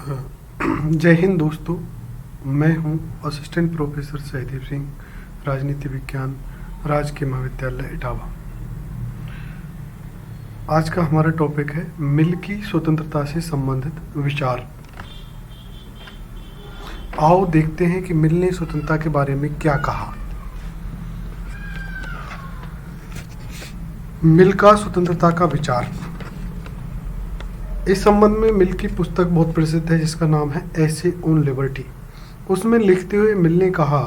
जय हिंद दोस्तों। मैं हूं असिस्टेंट प्रोफेसर सहदेव सिंह, राजनीति विज्ञान, राजकीय महाविद्यालय इटावा। आज का हमारा टॉपिक है मिल की स्वतंत्रता से संबंधित विचार। आओ देखते हैं कि मिल ने स्वतंत्रता के बारे में क्या कहा। मिल का स्वतंत्रता का विचार। इस संबंध में मिल की पुस्तक बहुत प्रसिद्ध है जिसका नाम है एसे ऑन लिबर्टी। उसमें लिखते हुए मिल ने कहा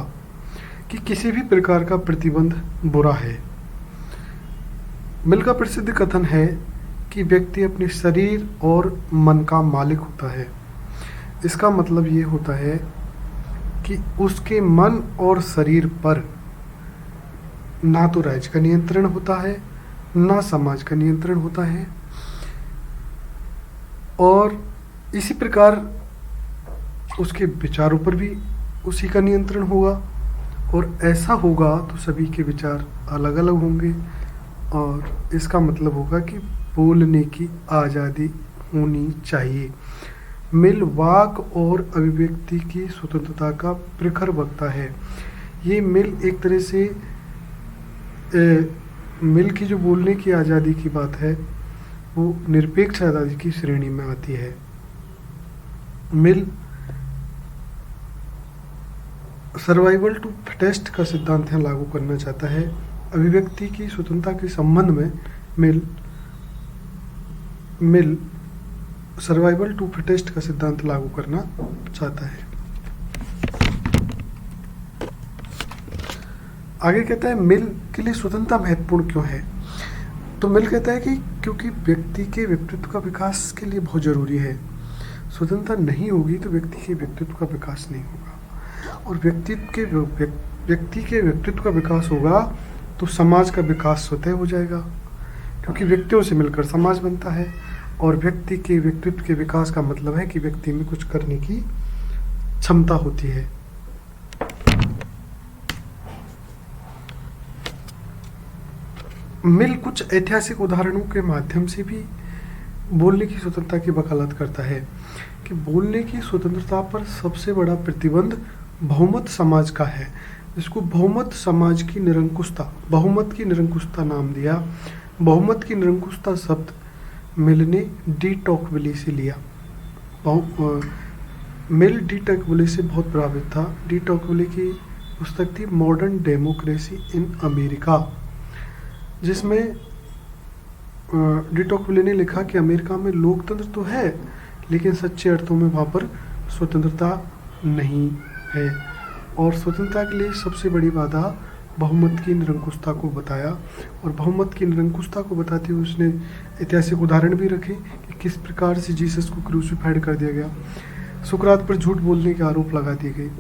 कि किसी भी प्रकार का प्रतिबंध बुरा है। मिल का प्रसिद्ध कथन है कि व्यक्ति अपने शरीर और मन का मालिक होता है। इसका मतलब ये होता है कि उसके मन और शरीर पर ना तो राज्य का नियंत्रण होता है, ना समाज का नियंत्रण होता है, और इसी प्रकार उसके विचारों पर भी उसी का नियंत्रण होगा। और ऐसा होगा तो सभी के विचार अलग अलग होंगे, और इसका मतलब होगा कि बोलने की आज़ादी होनी चाहिए। मिल वाक और अभिव्यक्ति की स्वतंत्रता का प्रखर वक्ता है। ये मिल एक तरह से मिल की जो बोलने की आज़ादी की बात है वो निरपेक्ष आज़ादी की श्रेणी में आती है। मिल सर्वाइवल टू फिटेस्ट का सिद्धांत यहाँ लागू करना चाहता है। अभिव्यक्ति की स्वतंत्रता के संबंध में मिल सर्वाइवल टू फिटेस्ट का सिद्धांत लागू करना चाहता है। आगे कहता है मिल के लिए स्वतंत्रता महत्वपूर्ण क्यों है। तो मिल कहता है कि क्योंकि व्यक्ति के व्यक्तित्व का विकास के लिए बहुत जरूरी है। स्वतंत्रता नहीं होगी तो व्यक्ति के व्यक्तित्व का विकास नहीं होगा, और व्यक्ति के व्यक्तित्व का विकास होगा तो समाज का विकास स्वतः हो जाएगा, क्योंकि व्यक्तियों से मिलकर समाज बनता है। और व्यक्ति के व्यक्तित्व के विकास का मतलब है कि व्यक्ति में कुछ करने की क्षमता होती है। मिल कुछ ऐतिहासिक उदाहरणों के माध्यम से भी बोलने की स्वतंत्रता की वकालत करता है कि बोलने की स्वतंत्रता पर सबसे बड़ा प्रतिबंध बहुमत समाज का है। इसको बहुमत समाज की निरंकुशता, बहुमत की निरंकुशता नाम दिया। बहुमत की निरंकुशता शब्द मिल ने डी टॉकविले से लिया। मिल डी टॉकविले से बहुत प्रभावित था। डी टॉकविले की पुस्तक थी मॉडर्न डेमोक्रेसी इन अमेरिका, जिसमें डी टॉकविले ने लिखा कि अमेरिका में लोकतंत्र तो है लेकिन सच्चे अर्थों में वहाँ पर स्वतंत्रता नहीं है, और स्वतंत्रता के लिए सबसे बड़ी बाधा बहुमत की निरंकुशता को बताया। और बहुमत की निरंकुशता को बताते हुए उसने ऐतिहासिक उदाहरण भी रखे कि किस प्रकार से जीसस को क्रूसिफाइड कर दिया गया, सुकरात पर झूठ बोलने के आरोप लगा दिए गए।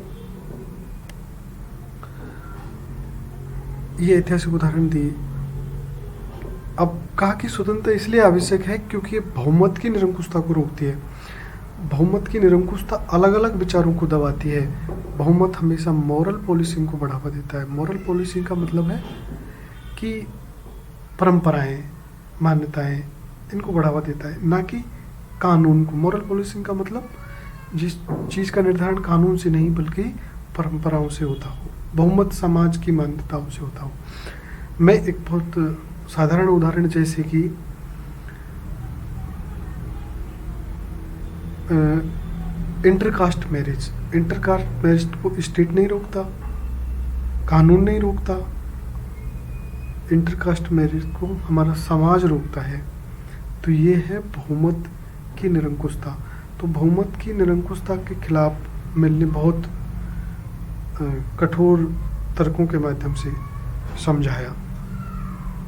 ये ऐतिहासिक उदाहरण दिए। अब कहा कि स्वतंत्रता इसलिए आवश्यक है क्योंकि ये बहुमत की निरंकुशता को रोकती है। बहुमत की निरंकुशता अलग अलग विचारों को दबाती है। बहुमत हमेशा मॉरल पॉलिसिंग को बढ़ावा देता है। मॉरल पॉलिसिंग का मतलब है कि परंपराएं, मान्यताएं, इनको बढ़ावा देता है, ना कि कानून को। मॉरल पॉलिसिंग का मतलब जिस चीज़ का निर्धारण कानून से नहीं बल्कि परंपराओं से होता हो, बहुमत समाज की मान्यताओं से होता हो। मैं एक बहुत साधारण उदाहरण जैसे कि इंटरकास्ट मैरिज को स्टेट नहीं रोकता, कानून नहीं रोकता। इंटरकास्ट मैरिज को हमारा समाज रोकता है। तो ये है बहुमत की निरंकुशता। तो बहुमत की निरंकुशता के खिलाफ मिल ने बहुत कठोर तर्कों के माध्यम से समझाया।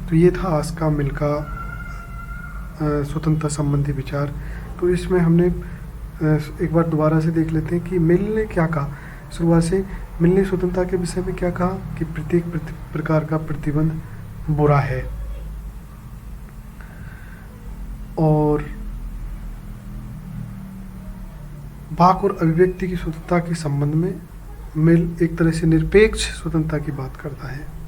तो ये था आज का मिल का स्वतंत्रता संबंधी विचार। तो इसमें हमने एक बार दोबारा से देख लेते हैं कि मिल ने क्या कहा। शुरुआत से मिल ने स्वतंत्रता के विषय में क्या कहा कि प्रत्येक प्रकार का प्रतिबंध बुरा है, और वाक और अभिव्यक्ति की स्वतंत्रता के संबंध में मिल एक तरह से निरपेक्ष स्वतंत्रता की बात करता है।